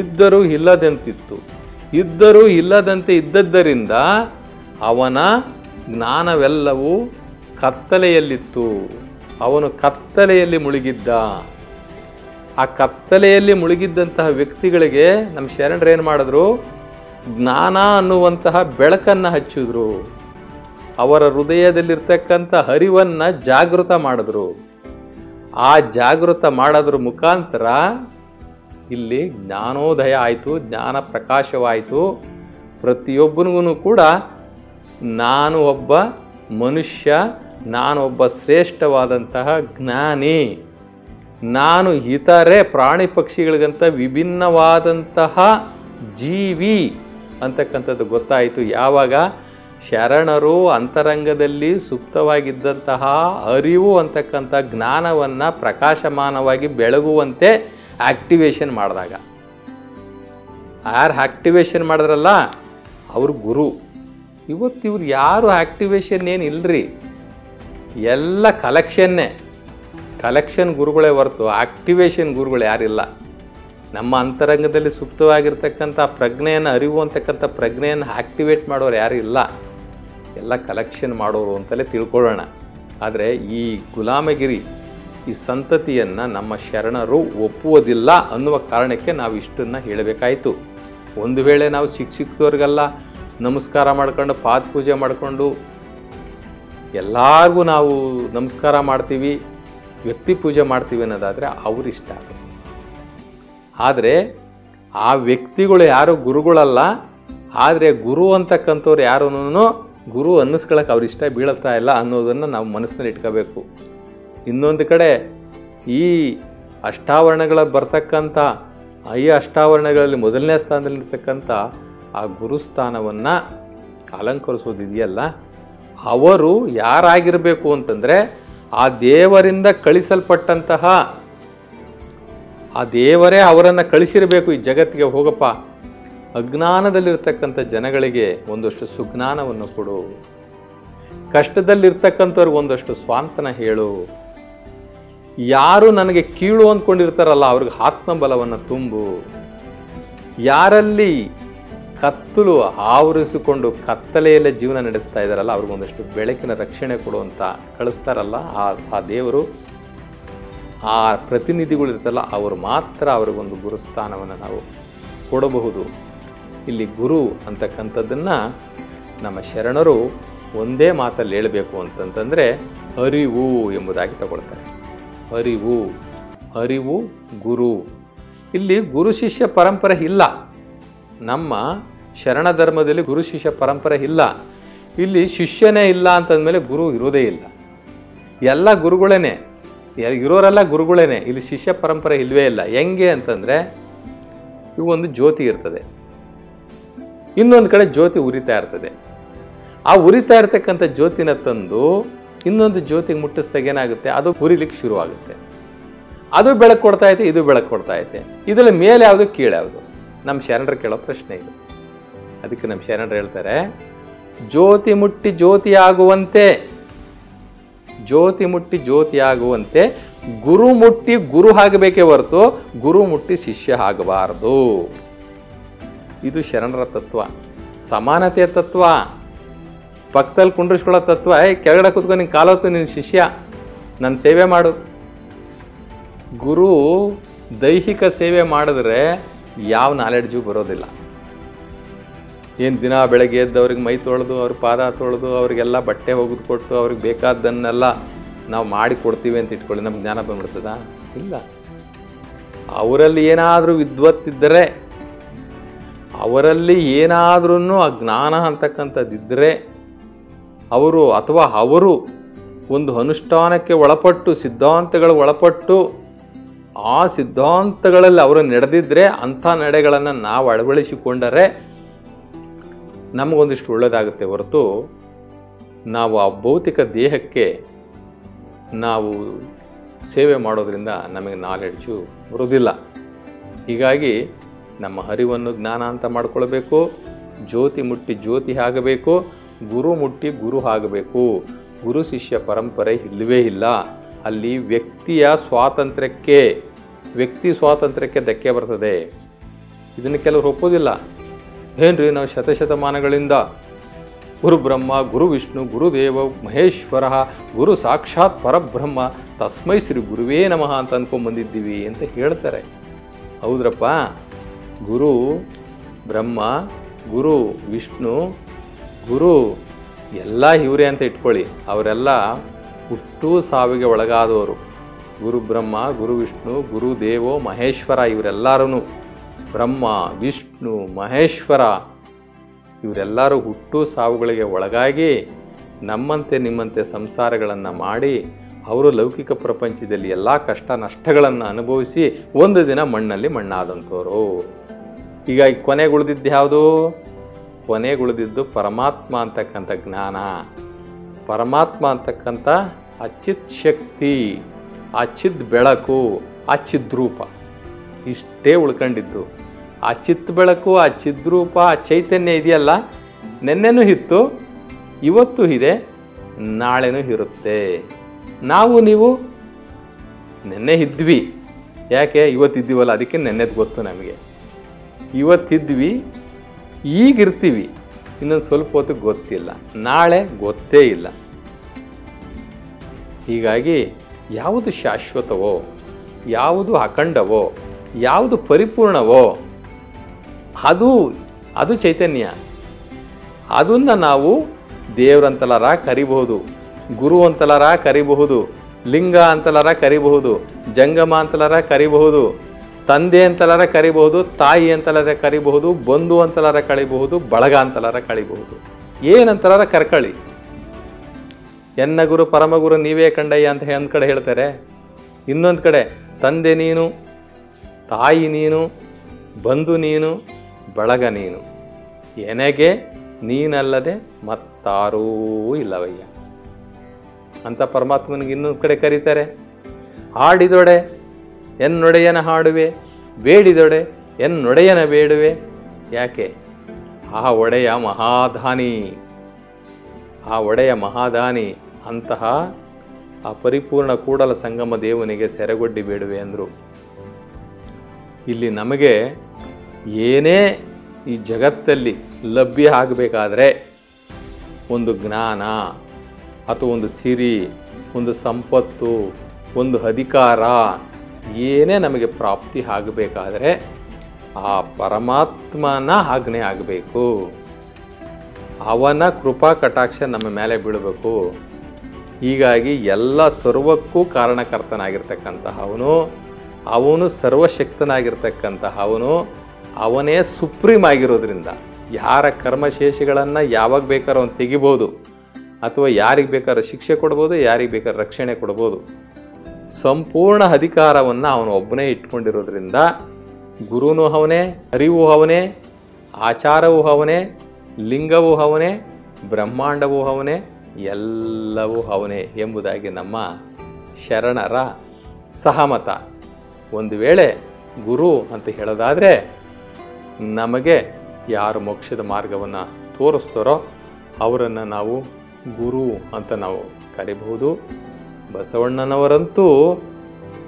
ಇದ್ದರೂ ಇಲ್ಲದಂತಿತ್ತು. ಇದ್ದರೂ ಇಲ್ಲದಂತೆ ಇದ್ದದ್ದರಿಂದ ಅವನ ಜ್ಞಾನವೆಲ್ಲವೂ ಕತ್ತಲೆಯಲ್ಲಿತ್ತು. ಅವನು ಕತ್ತಲೆಯಲ್ಲಿ ಮುಳುಗಿದ್ದ. ಆ ಕತ್ತಲೆಯಲ್ಲಿ ಮುಳುಗಿದ್ದಂತಹ ವ್ಯಕ್ತಿಗಳಿಗೆ ನಮ್ಮ ಶರಣರು ಏನು ಮಾಡಿದ್ರು? ಜ್ಞಾನ ಅನ್ನುವಂತಹ ಬೆಳಕನ್ನು ಹಚ್ಚಿದ್ರು. ಅವರ ಹೃದಯದಲ್ಲಿರ್ತಕ್ಕಂಥ ಅರಿವನ್ನು ಜಾಗೃತ ಮಾಡಿದ್ರು. ಆ ಜಾಗೃತ ಮಾಡೋದ್ರ ಮುಖಾಂತರ ಇಲ್ಲಿ ಜ್ಞಾನೋದಯ ಆಯಿತು, ಜ್ಞಾನ ಪ್ರಕಾಶವಾಯಿತು. ಪ್ರತಿಯೊಬ್ಬನಿಗೂ ಕೂಡ ನಾನು ಒಬ್ಬ ಮನುಷ್ಯ, ನಾನೊಬ್ಬ ಶ್ರೇಷ್ಠವಾದಂತಹ ಜ್ಞಾನಿ, ನಾನು ಇತರೆ ಪ್ರಾಣಿ ಪಕ್ಷಿಗಳಿಗಂತ ವಿಭಿನ್ನವಾದಂತಹ ಜೀವಿ ಅಂತಕ್ಕಂಥದ್ದು ಗೊತ್ತಾಯಿತು. ಯಾವಾಗ ಶರಣರು ಅಂತರಂಗದಲ್ಲಿ ಸುಪ್ತವಾಗಿದ್ದಂತಹ ಅರಿವು ಅಂತಕ್ಕಂಥ ಜ್ಞಾನವನ್ನು ಪ್ರಕಾಶಮಾನವಾಗಿ ಬೆಳಗುವಂತೆ ಆಕ್ಟಿವೇಶನ್ ಮಾಡಿದಾಗ. ಯಾರು ಆಕ್ಟಿವೇಶನ್ ಮಾಡಿದ್ರಲ್ಲ ಅವರು ಗುರು. ಇವತ್ತು ಇವ್ರು ಯಾರು ಆಕ್ಟಿವೇಶನ್ ಏನು ಇಲ್ಲರಿ, ಎಲ್ಲ ಕಲೆಕ್ಷನ್ ಗುರುಗಳೇ ಹೊರತು ಆಕ್ಟಿವೇಶನ್ ಗುರುಗಳು ಯಾರಿಲ್ಲ. ನಮ್ಮ ಅಂತರಂಗದಲ್ಲಿ ಸುಪ್ತವಾಗಿರ್ತಕ್ಕಂಥ ಪ್ರಜ್ಞೆಯನ್ನು, ಅರಿವು ಅಂತಕ್ಕಂಥ ಪ್ರಜ್ಞೆಯನ್ನು ಆಕ್ಟಿವೇಟ್ ಮಾಡೋರು ಯಾರು ಇಲ್ಲ. ಎಲ್ಲ ಕಲೆಕ್ಷನ್ ಮಾಡೋರು ಅಂತಲೇ ತಿಳ್ಕೊಳ್ಳೋಣ. ಆದರೆ ಈ ಗುಲಾಮಗಿರಿ, ಈ ಸಂತತಿಯನ್ನು ನಮ್ಮ ಶರಣರು ಒಪ್ಪುವುದಿಲ್ಲ ಅನ್ನುವ ಕಾರಣಕ್ಕೆ ನಾವು ಇಷ್ಟನ್ನು ಹೇಳಬೇಕಾಯಿತು. ಒಂದು ವೇಳೆ ನಾವು ಸಿಕ್ಕಿದವ್ರಿಗೆಲ್ಲ ನಮಸ್ಕಾರ ಮಾಡ್ಕೊಂಡು, ಪಾದ ಪೂಜೆ ಮಾಡಿಕೊಂಡು ಎಲ್ಲರಿಗೂ ನಾವು ನಮಸ್ಕಾರ ಮಾಡ್ತೀವಿ, ವ್ಯಕ್ತಿ ಪೂಜೆ ಮಾಡ್ತೀವಿ ಅನ್ನೋದಾದರೆ ಅವರಿಷ್ಟ. ಆದರೆ ಆ ವ್ಯಕ್ತಿಗಳು ಯಾರು ಗುರುಗಳಲ್ಲ. ಆದರೆ ಗುರು ಅಂತಕ್ಕಂಥವ್ರು ಯಾರೂ ಗುರು ಅನ್ನಿಸ್ಕೊಳ್ಳೋಕೆ ಅವ್ರಿಷ್ಟ ಬೀಳುತ್ತಾ ಇಲ್ಲ ಅನ್ನೋದನ್ನು ನಾವು ಮನಸ್ಸಿನಲ್ಲಿ ಇಟ್ಕೋಬೇಕು. ಇನ್ನೊಂದು ಕಡೆ ಈ ಅಷ್ಟಾವರಣಗಳ ಬರ್ತಕ್ಕಂಥ ಈ ಅಷ್ಟಾವರಣಗಳಲ್ಲಿ ಮೊದಲನೇ ಸ್ಥಾನದಲ್ಲಿರ್ತಕ್ಕಂಥ ಆ ಗುರುಸ್ಥಾನವನ್ನು ಅಲಂಕರಿಸೋದಿದೆಯಲ್ಲ, ಅವರು ಯಾರಾಗಿರಬೇಕು ಅಂತಂದರೆ ಆ ದೇವರಿಂದ ಕಳಿಸಲ್ಪಟ್ಟಂತಹ ಆ ದೇವರೇ ಅವರನ್ನು ಕಳಿಸಿರಬೇಕು ಈ ಜಗತ್ತಿಗೆ. ಹೋಗಪ್ಪ, ಅಜ್ಞಾನದಲ್ಲಿರ್ತಕ್ಕಂಥ ಜನಗಳಿಗೆ ಒಂದಷ್ಟು ಸುಜ್ಞಾನವನ್ನು ಕೊಡು, ಕಷ್ಟದಲ್ಲಿರ್ತಕ್ಕಂಥವ್ರಿಗೆ ಒಂದಷ್ಟು ಸ್ವಾಂತನ ಹೇಳು. ಯಾರು ನನಗೆ ಕೀಳು ಅಂದ್ಕೊಂಡಿರ್ತಾರಲ್ಲ ಅವ್ರಿಗೆ ಆತ್ಮಬಲವನ್ನು ತುಂಬು. ಯಾರಲ್ಲಿ ಕತ್ತಲು ಆವರಿಸಿಕೊಂಡು ಕತ್ತಲೆಯಲ್ಲೇ ಜೀವನ ನಡೆಸ್ತಾ ಇದ್ದಾರಲ್ಲ ಅವ್ರಿಗೊಂದಷ್ಟು ಬೆಳಕಿನ ರಕ್ಷಣೆ ಕೊಡುವಂತ ಕಳಿಸ್ತಾರಲ್ಲ ಆ ದೇವರು, ಆ ಪ್ರತಿನಿಧಿಗಳು ಇರ್ತಾರಲ್ಲ ಅವರು ಮಾತ್ರ ಅವ್ರಿಗೊಂದು ಗುರುಸ್ಥಾನವನ್ನು ನಾವು ಕೊಡಬಹುದು. ಇಲ್ಲಿ ಗುರು ಅಂತಕ್ಕಂಥದ್ದನ್ನು ನಮ್ಮ ಶರಣರು ಒಂದೇ ಮಾತಲ್ಲಿ ಹೇಳಬೇಕು ಅಂತಂತಂದರೆ ಅರಿವು ಎಂಬುದಾಗಿ ತಗೊಳ್ತಾರೆ. ಅರಿವು, ಅರಿವು ಗುರು. ಇಲ್ಲಿ ಗುರು ಶಿಷ್ಯ ಪರಂಪರೆ ಇಲ್ಲ. ನಮ್ಮ ಶರಣ ಧರ್ಮದಲ್ಲಿ ಗುರು ಶಿಷ್ಯ ಪರಂಪರೆ ಇಲ್ಲ. ಇಲ್ಲಿ ಶಿಷ್ಯನೇ ಇಲ್ಲ ಅಂತಂದಮೇಲೆ ಗುರು ಇರೋದೇ ಇಲ್ಲ. ಎಲ್ಲ ಗುರುಗಳೇನೆ, ಇರೋರೆಲ್ಲ ಗುರುಗಳೇನೆ. ಇಲ್ಲಿ ಶಿಷ್ಯ ಪರಂಪರೆ ಇಲ್ಲವೇ ಇಲ್ಲ. ಹೆಂಗೆ ಅಂತಂದರೆ ಇವು ಒಂದು ಜ್ಯೋತಿ ಇರ್ತದೆ, ಇನ್ನೊಂದು ಕಡೆ ಜ್ಯೋತಿ ಉರಿತಾ ಇರ್ತದೆ. ಆ ಉರಿತಾ ಇರ್ತಕ್ಕಂಥ ಜ್ಯೋತಿನ ತಂದು ಇನ್ನೊಂದು ಜ್ಯೋತಿಗೆ ಮುಟ್ಟಿಸ್ದಾಗ ಏನಾಗುತ್ತೆ, ಅದು ಉರಿಲಿಕ್ಕೆ ಶುರುವಾಗುತ್ತೆ. ಅದು ಬೆಳಕು ಕೊಡ್ತಾ ಐತೆ, ಇದು ಬೆಳಕು ಕೊಡ್ತಾ ಐತೆ. ಇದರಲ್ಲಿ ಮೇಲೆ ಯಾವುದು ಕೀಳು ಯಾವುದು? ನಮ್ಮ ಶರಣರು ಕೇಳೋ ಪ್ರಶ್ನೆ ಇದು. ಅದಕ್ಕೆ ನಮ್ಮ ಶರಣರು ಹೇಳ್ತಾರೆ, ಜ್ಯೋತಿ ಮುಟ್ಟಿ ಜ್ಯೋತಿಯಾಗುವಂತೆ, ಜ್ಯೋತಿ ಮುಟ್ಟಿ ಜ್ಯೋತಿಯಾಗುವಂತೆ ಗುರು ಮುಟ್ಟಿ ಗುರು ಆಗಬೇಕೇ ಹೊರತು ಗುರು ಮುಟ್ಟಿ ಶಿಷ್ಯ ಆಗಬಾರದು. ಇದು ಶರಣರ ತತ್ವ, ಸಮಾನತೆಯ ತತ್ವ, ಪಕ್ಕದಲ್ಲಿ ಕುಂಡ್ರಿಸ್ಕೊಳ್ಳೋ ತತ್ವ. ಕೆಳಗಡೆ ಕೂತ್ಕೊಂಡು ನಿನ್ನ ಕಾಲೊತ್ತು ನಿನ್ನ ಶಿಷ್ಯ, ನನ್ನ ಸೇವೆ ಮಾಡು. ಗುರು ದೈಹಿಕ ಸೇವೆ ಮಾಡಿದ್ರೆ ಯಾವ ನಾಲೆಡ್ಜು ಬರೋದಿಲ್ಲ. ಏನು ದಿನ ಬೆಳಗ್ಗೆ ಎದ್ದು ಅವ್ರಿಗೆ ಮೈ ತೊಳೆದು ಅವ್ರ ಪಾದ ತೊಳೆದು ಅವರಿಗೆಲ್ಲ ಬಟ್ಟೆ ಒಗೆದು ಕೊಟ್ಟು ಅವ್ರಿಗೆ ಬೇಕಾದ್ದನ್ನೆಲ್ಲ ನಾವು ಮಾಡಿ ಕೊಡ್ತೀವಿ ಅಂತ ಇಟ್ಕೊಳ್ಳಿ, ನಮ್ಗೆ ಜ್ಞಾನ ಬಂದ್ಬಿಡ್ತದ? ಇಲ್ಲ. ಅವರಲ್ಲಿ ಏನಾದರೂ ವಿದ್ವತ್ತಿದ್ದರೆ, ಅವರಲ್ಲಿ ಏನಾದ್ರೂ ಆ ಜ್ಞಾನ ಅಂತಕ್ಕಂಥದ್ದಿದ್ದರೆ ಅವರು ಒಂದು ಅನುಷ್ಠಾನಕ್ಕೆ ಒಳಪಟ್ಟು ಸಿದ್ಧಾಂತಗಳು ಒಳಪಟ್ಟು ಆ ಸಿದ್ಧಾಂತಗಳಲ್ಲಿ ಅವರು ನಡೆದಿದ್ದರೆ, ಅಂಥ ನಡೆಗಳನ್ನು ನಾವು ಅಳವಡಿಸಿಕೊಂಡರೆ ನಮಗೊಂದಿಷ್ಟು ಒಳ್ಳೆಯದಾಗುತ್ತೆ ಹೊರತು ನಾವು ಆ ಭೌತಿಕ ದೇಹಕ್ಕೆ ನಾವು ಸೇವೆ ಮಾಡೋದ್ರಿಂದ ನಮಗೆ ನಾಲೆಡ್ಜು ಬರೋದಿಲ್ಲ. ಹೀಗಾಗಿ ನಮ್ಮ ಅರಿವನ್ನು ಜ್ಞಾನ ಅಂತ ಮಾಡ್ಕೊಳ್ಬೇಕು. ಜ್ಯೋತಿ ಮುಟ್ಟಿ ಜ್ಯೋತಿ ಆಗಬೇಕು, ಗುರು ಮುಟ್ಟಿ ಗುರು ಆಗಬೇಕು. ಗುರು ಶಿಷ್ಯ ಪರಂಪರೆ ಇಲ್ಲವೇ ಇಲ್ಲ. ಅಲ್ಲಿ ವ್ಯಕ್ತಿ ಸ್ವಾತಂತ್ರ್ಯಕ್ಕೆ ಧಕ್ಕೆ ಬರ್ತದೆ. ಇದನ್ನು ಕೆಲವರು ಒಪ್ಪೋದಿಲ್ಲ. ಏನ್ರಿ ನಾವು ಶತಶತಮಾನಗಳಿಂದ ಗುರು ಬ್ರಹ್ಮ, ಗುರು ವಿಷ್ಣು, ಗುರುದೇವ ಮಹೇಶ್ವರ, ಗುರು ಸಾಕ್ಷಾತ್ ಪರಬ್ರಹ್ಮ, ತಸ್ಮೈ ಶ್ರೀ ಗುರುವೇ ನಮಃ ಅಂತ ಅಂದ್ಕೊಂಡ್ಬಂದಿದ್ದೀವಿ ಅಂತ ಹೇಳ್ತಾರೆ. ಹೌದ್ರಪ್ಪ, ಗುರು ಬ್ರಹ್ಮ, ಗುರು ವಿಷ್ಣು, ಗುರು ಎಲ್ಲ ಇವರೇ ಅಂತ ಇಟ್ಕೊಳ್ಳಿ. ಅವರೆಲ್ಲ ಹುಟ್ಟು ಸಾವಿಗೆ ಒಳಗಾದವರು. ಗುರು ಬ್ರಹ್ಮ, ಗುರು ವಿಷ್ಣು, ಗುರು ದೇವೋ ಮಹೇಶ್ವರ, ಇವರೆಲ್ಲರೂ ಬ್ರಹ್ಮ, ವಿಷ್ಣು, ಮಹೇಶ್ವರ ಇವರೆಲ್ಲರೂ ಹುಟ್ಟು ಸಾವುಗಳಿಗೆ ಒಳಗಾಗಿ ನಮ್ಮಂತೆ ನಿಮ್ಮಂತೆ ಸಂಸಾರಗಳನ್ನು ಮಾಡಿ ಅವರು ಲೌಕಿಕ ಪ್ರಪಂಚದಲ್ಲಿ ಎಲ್ಲ ಕಷ್ಟ ನಷ್ಟಗಳನ್ನು ಅನುಭವಿಸಿ ಒಂದು ದಿನ ಮಣ್ಣಲ್ಲಿ ಮಣ್ಣಾದಂಥವರು. ಹೀಗಾಗಿ ಕೊನೆಗುಳಿದಿದ್ದು ಯಾವುದು? ಕೊನೆಗುಳಿದಿದ್ದು ಪರಮಾತ್ಮ ಅಂತಕ್ಕಂಥ ಜ್ಞಾನ, ಪರಮಾತ್ಮ ಅಂತಕ್ಕಂಥ ಅಚಿತ್ ಶಕ್ತಿ, ಅಚಿತ್ ಬೆಳಕು, ಅಚಿದ್ರೂಪ. ಇಷ್ಟೇ ಉಳ್ಕೊಂಡಿದ್ದು. ಆ ಚಿತ್ ಬೆಳಕು, ಆ ಚಿದ್ರೂಪ, ಆ ಚೈತನ್ಯ ಇದೆಯಲ್ಲ, ನೆನ್ನೆನೂ ಇತ್ತು, ಇವತ್ತು ಇದೆ, ನಾಳೆನೂ ಇರುತ್ತೆ. ನೀವು ನೆನ್ನೆ ಇದ್ವಿ, ಯಾಕೆ ಇವತ್ತಿದ್ದೀವಲ್ಲ, ಅದಕ್ಕೆ ನೆನ್ನೆದು ಗೊತ್ತು ನಮಗೆ. ಇವತ್ತಿದ್ವಿ, ಈಗಿರ್ತೀವಿ, ಇನ್ನೊಂದು ಸ್ವಲ್ಪ ಹೊತ್ತು ಗೊತ್ತಿಲ್ಲ, ನಾಳೆ ಗೊತ್ತೇ ಇಲ್ಲ. ಹೀಗಾಗಿ ಯಾವುದು ಶಾಶ್ವತವೋ, ಯಾವುದು ಅಖಂಡವೋ, ಯಾವುದು ಪರಿಪೂರ್ಣವೋ ಅದು ಚೈತನ್ಯ. ಅದನ್ನು ನಾವು ದೇವರಂತಲರ ಕರಿಬಹುದು, ಗುರು ಅಂತಲರ ಕರಿಬಹುದು, ಲಿಂಗ ಅಂತಲರ ಕರಿಬಹುದು, ಜಂಗಮ ಅಂತಲರ ಕರಿಬಹುದು, ತಂದೆ ಅಂತಲರ ಕರಿಬಹುದು, ತಾಯಿ ಅಂತಲರ ಕರಿಬಹುದು, ಬಂಧು ಅಂತಲರ ಕಳಿಬಹುದು, ಬಳಗ ಅಂತಲರ ಕಳಿಬಹುದು. ಏನಂತಲರ ಕರ್ಕಳಿ. ಎನ್ನ ಗುರು ಪರಮಗುರು ನೀವೇ ಕಂಡಯ್ಯ ಅಂತ ಒಂದು ಕಡೆ ಹೇಳ್ತಾರೆ, ಇನ್ನೊಂದು ಕಡೆ ತಂದೆ ನೀನು, ತಾಯಿ ನೀನು, ಬಂಧು ನೀನು, ಬಳಗ ನೀನು, ಎನಗೆ ನೀನಲ್ಲದೆ ಮತ್ತಾರೂ ಇಲ್ಲವಯ್ಯ ಅಂತ ಪರಮಾತ್ಮನಿಗೆ ಇನ್ನೊಂದು ಕಡೆ ಕರೀತಾರೆ. ಹಾಡಿದೊಡೆ ಎನ್ನೊಡೆಯನ ಹಾಡುವೆ, ಬೇಡಿದೊಡೆ ಎನ್ನೊಡೆಯನ ಬೇಡುವೆ. ಯಾಕೆ? ಆ ಒಡೆಯ ಮಹಾಧಾನಿ, ಆ ಒಡೆಯ ಮಹಾದಾನಿ ಅಂತಹ ಆ ಪರಿಪೂರ್ಣ ಕೂಡಲ ಸಂಗಮ ದೇವನಿಗೆ ಸೆರೆಗೊಡ್ಡಿ ಬೇಡುವೆ ಅಂದರು. ಇಲ್ಲಿ ನಮಗೆ ಏನೇ ಈ ಜಗತ್ತಲ್ಲಿ ಲಭ್ಯ ಆಗಬೇಕಾದ್ರೆ ಒಂದು ಜ್ಞಾನ ಅಥವಾ ಒಂದು ಸಿರಿ, ಒಂದು ಸಂಪತ್ತು, ಒಂದು ಅಧಿಕಾರ ಏನೇ ನಮಗೆ ಪ್ರಾಪ್ತಿ ಆಗಬೇಕಾದ್ರೆ ಆ ಪರಮಾತ್ಮನ ಆಜ್ಞೆ ಆಗಬೇಕು. ಅವನ ಕೃಪಾ ಕಟಾಕ್ಷ ನಮ್ಮ ಮೇಲೆ ಬೀಳಬೇಕು. ಹೀಗಾಗಿ ಎಲ್ಲ ಸರ್ವಕ್ಕೂ ಕಾರಣಕರ್ತನಾಗಿರ್ತಕ್ಕಂತಹ ಅವನು ಸರ್ವಶಕ್ತನಾಗಿರ್ತಕ್ಕಂತಹ ಅವನೇ ಸುಪ್ರೀಂ ಆಗಿರೋದ್ರಿಂದ ಯಾರ ಕರ್ಮಶೇಷಿಗಳನ್ನು ಯಾವಾಗ ಬೇಕಾದ್ರೂ ಅವನು ತೆಗಿಬೋದು, ಅಥವಾ ಯಾರಿಗೆ ಬೇಕಾದ್ರೂ ಶಿಕ್ಷೆ ಕೊಡ್ಬೋದು, ಯಾರಿಗೆ ಬೇಕಾದ್ರೂ ರಕ್ಷಣೆ ಕೊಡ್ಬೋದು. ಸಂಪೂರ್ಣ ಅಧಿಕಾರವನ್ನು ಅವನು ಒಬ್ಬನೇ ಇಟ್ಕೊಂಡಿರೋದ್ರಿಂದ ಗುರುನೂ ಅವನೇ, ಅರಿವು ಅವನೇ, ಆಚಾರವೂ ಅವನೇ, ಲಿಂಗವೂ ಅವನೇ, ಬ್ರಹ್ಮಾಂಡವೂ ಅವನೇ, ಎಲ್ಲವೂ ಅವನೇ ಎಂಬುದಾಗಿ ನಮ್ಮ ಶರಣರ ಸಹಮತ. ಒಂದು ವೇಳೆ ಗುರು ಅಂತ ಹೇಳೋದಾದರೆ ನಮಗೆ ಯಾರು ಮೋಕ್ಷದ ಮಾರ್ಗವನ್ನು ತೋರಿಸ್ತಾರೋ ಅವರನ್ನು ನಾವು ಗುರು ಅಂತ ನಾವು ಕರಿಬಹುದು. ಬಸವಣ್ಣನವರಂತೂ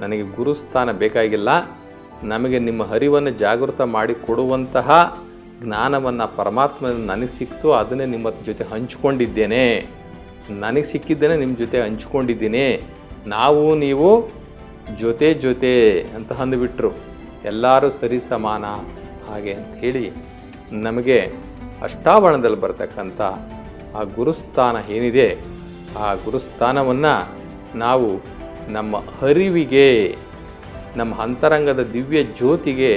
ನನಗೆ ಗುರುಸ್ಥಾನ ಬೇಕಾಗಿಲ್ಲ, ನಮಗೆ ನಿಮ್ಮ ಅರಿವನ್ನು ಜಾಗೃತ ಮಾಡಿ ಕೊಡುವಂತಹ ಜ್ಞಾನವನ್ನು ಪರಮಾತ್ಮ ನನಗೆ ಸಿಕ್ತು, ಅದನ್ನೇ ನಿಮ್ಮ ಜೊತೆ ಹಂಚ್ಕೊಂಡಿದ್ದೇನೆ, ನನಗೆ ಸಿಕ್ಕಿದ್ದೇನೆ ನಿಮ್ಮ ಜೊತೆ ಹಂಚ್ಕೊಂಡಿದ್ದೀನಿ, ನಾವು ನೀವು ಜೊತೆ ಜೊತೆ ಅಂತ ಅಂದುಬಿಟ್ರು. ಎಲ್ಲರೂ ಸರಿ ಸಮಾನ ಹಾಗೆ ಅಂಥೇಳಿ ನಮಗೆ ಅಷ್ಟಾವರಣದಲ್ಲಿ ಬರ್ತಕ್ಕಂಥ ಆ ಗುರುಸ್ಥಾನ ಏನಿದೆ, ಆ ಗುರುಸ್ಥಾನವನ್ನು ನಾವು ನಮ್ಮ ಅರಿವಿಗೆ, ನಮ್ಮ ಅಂತರಂಗದ ದಿವ್ಯ ಜ್ಯೋತಿಗೆ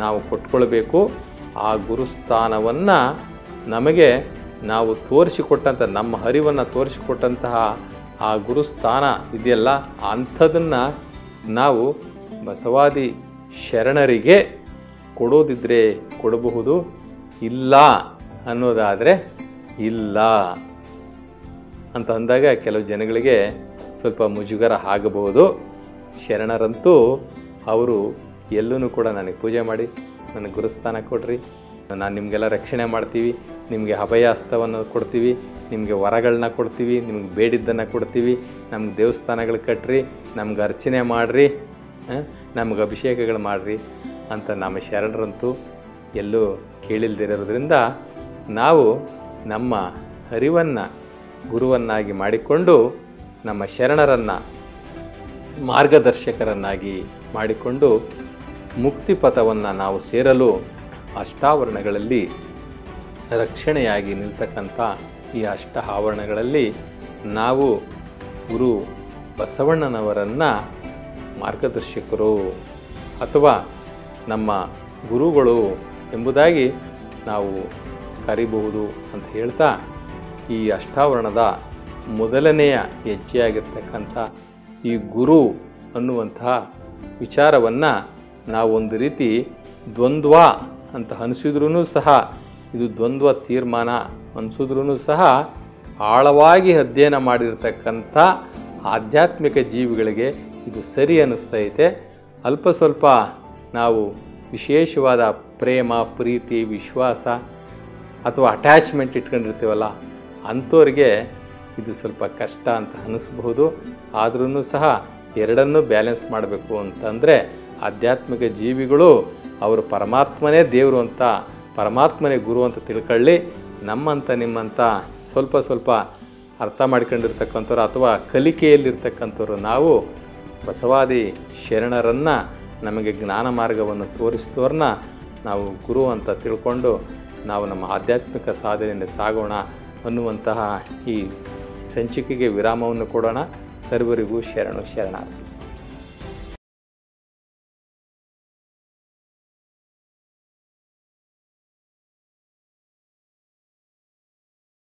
ನಾವು ಕೊಟ್ಕೊಳ್ಬೇಕು. ಆ ಗುರುಸ್ಥಾನವನ್ನು ನಮಗೆ ನಾವು ತೋರಿಸಿಕೊಟ್ಟಂಥ, ನಮ್ಮ ಅರಿವನ್ನು ತೋರಿಸಿಕೊಟ್ಟಂತಹ ಆ ಗುರುಸ್ಥಾನ ಇದೆಯಲ್ಲ, ಅಂಥದನ್ನು ನಾವು ಬಸವಾದಿ ಶರಣರಿಗೆ ಕೊಡೋದಿದ್ರೆ ಕೊಡಬಹುದು, ಇಲ್ಲ ಅನ್ನೋದಾದರೆ ಇಲ್ಲ ಅಂತ ಅಂದಾಗ ಕೆಲವು ಜನಗಳಿಗೆ ಸ್ವಲ್ಪ ಮುಜುಗರ ಆಗಬಹುದು. ಶರಣರಂತೂ ಅವರು ಎಲ್ಲೂ ಕೂಡ ನನಗೆ ಪೂಜೆ ಮಾಡಿ ನನಗೆ ಗುರುಸ್ಥಾನ ಕೊಡ್ರಿ, ನಾನು ನಿಮಗೆಲ್ಲ ರಕ್ಷಣೆ ಮಾಡ್ತೀವಿ, ನಿಮಗೆ ಅಭಯ ಹಸ್ತವನ್ನು ಕೊಡ್ತೀವಿ, ನಿಮಗೆ ವರಗಳನ್ನ ಕೊಡ್ತೀವಿ, ನಿಮಗೆ ಬೇಡಿದ್ದನ್ನು ಕೊಡ್ತೀವಿ, ನಮ್ಗೆ ದೇವಸ್ಥಾನಗಳು ಕಟ್ಟ್ರಿ, ನಮ್ಗೆ ಅರ್ಚನೆ ಮಾಡಿರಿ, ನಮ್ಗೆ ಅಭಿಷೇಕಗಳು ಮಾಡಿರಿ ಅಂತ ನಮ್ಮ ಶರಣರಂತೂ ಎಲ್ಲೂ ಕೇಳಿಲ್ದಿರೋದ್ರಿಂದ ನಾವು ನಮ್ಮ ಅರಿವನ್ನು ಗುರುವನ್ನಾಗಿ ಮಾಡಿಕೊಂಡು ನಮ್ಮ ಶರಣರನ್ನು ಮಾರ್ಗದರ್ಶಕರನ್ನಾಗಿ ಮಾಡಿಕೊಂಡು ಮುಕ್ತಿಪಥವನ್ನು ನಾವು ಸೇರಲು ಅಷ್ಟಾವರಣಗಳಲ್ಲಿ ರಕ್ಷಣೆಯಾಗಿ ನಿಲ್ತಕ್ಕಂಥ ಈ ಅಷ್ಟ ಆವರಣಗಳಲ್ಲಿ ನಾವು ಗುರು ಬಸವಣ್ಣನವರನ್ನು ಮಾರ್ಗದರ್ಶಕರು ಅಥವಾ ನಮ್ಮ ಗುರುಗಳು ಎಂಬುದಾಗಿ ನಾವು ಕರಿಬಹುದು ಅಂತ ಹೇಳ್ತಾ, ಈ ಅಷ್ಟಾವರಣದ ಮೊದಲನೆಯ ಹೆಜ್ಜೆಯಾಗಿರ್ತಕ್ಕಂಥ ಈ ಗುರು ಅನ್ನುವಂತಹ ವಿಚಾರವನ್ನು ನಾವು ಒಂದು ರೀತಿ ದ್ವಂದ್ವ ಅಂತ ಅನಿಸಿದ್ರೂ ಸಹ, ಇದು ದ್ವಂದ್ವ ತೀರ್ಮಾನ ಅನಿಸಿದ್ರೂ ಸಹ ಆಳವಾಗಿ ಅಧ್ಯಯನ ಮಾಡಿರ್ತಕ್ಕಂಥ ಆಧ್ಯಾತ್ಮಿಕ ಜೀವಿಗಳಿಗೆ ಇದು ಸರಿ ಅನ್ನಿಸ್ತೈತೆ. ಅಲ್ಪ ಸ್ವಲ್ಪ ನಾವು ವಿಶೇಷವಾದ ಪ್ರೇಮ, ಪ್ರೀತಿ, ವಿಶ್ವಾಸ ಅಥವಾ ಅಟ್ಯಾಚ್ಮೆಂಟ್ ಇಟ್ಕೊಂಡಿರ್ತೀವಲ್ಲ, ಅಂಥವ್ರಿಗೆ ಇದು ಸ್ವಲ್ಪ ಕಷ್ಟ ಅಂತ ಅನ್ನಿಸ್ಬಹುದು. ಆದ್ರೂ ಸಹ ಎರಡನ್ನೂ ಬ್ಯಾಲೆನ್ಸ್ ಮಾಡಬೇಕು ಅಂತಂದರೆ ಆಧ್ಯಾತ್ಮಿಕ ಜೀವಿಗಳು ಅವರು ಪರಮಾತ್ಮನೇ ದೇವರು ಅಂತ, ಪರಮಾತ್ಮನೇ ಗುರು ಅಂತ ತಿಳ್ಕೊಳ್ಳಿ. ನಮ್ಮಂಥ ನಿಮ್ಮಂಥ ಸ್ವಲ್ಪ ಸ್ವಲ್ಪ ಅರ್ಥ ಮಾಡ್ಕೊಂಡಿರ್ತಕ್ಕಂಥವ್ರು ಅಥವಾ ಕಲಿಕೆಯಲ್ಲಿರ್ತಕ್ಕಂಥವ್ರು ನಾವು ಬಸವಾದಿ ಶರಣರನ್ನು, ನಮಗೆ ಜ್ಞಾನ ಮಾರ್ಗವನ್ನು ತೋರಿಸಿದವ್ರನ್ನ ನಾವು ಗುರು ಅಂತ ತಿಳ್ಕೊಂಡು ನಾವು ನಮ್ಮ ಆಧ್ಯಾತ್ಮಿಕ ಸಾಧನೆಯಿಂದ ಸಾಗೋಣ ಅನ್ನುವಂತಹ ಈ ಸಂಚಿಕೆಗೆ ವಿರಾಮವನ್ನು ಕೊಡೋಣ. ಸರ್ವರಿಗೂ ಶರಣು ಶರಣಾರ್ಥಿ.